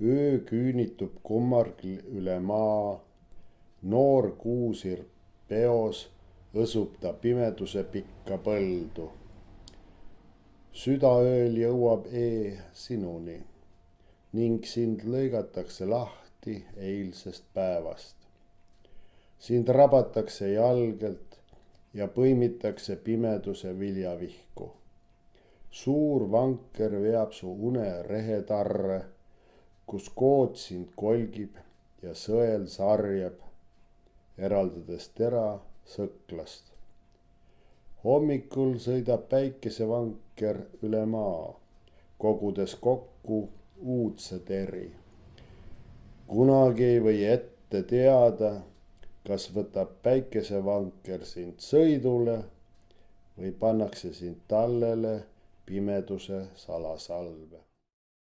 öö küünitub kummargl üle maa. Noor kuusirb peos õsub ta pimeduse pikka põldu. Südaööl jõuab sinuni ning sind lõigatakse lahti eilsest päevast. Sind rabatakse jalgelt ja põimitakse pimeduse viljavihku. Suur vanker veab su une rehetarre, kus kood sind kolgib ja sõel sarjab, eraldades tera sõklast. Hommikul sõidab päikesevanker üle maa, kogudes kokku uudse teri. Kunagi ei või ette teada, kas võtab päikesevanker sind sõidule või pannakse sind tallele pimeduse salasalve.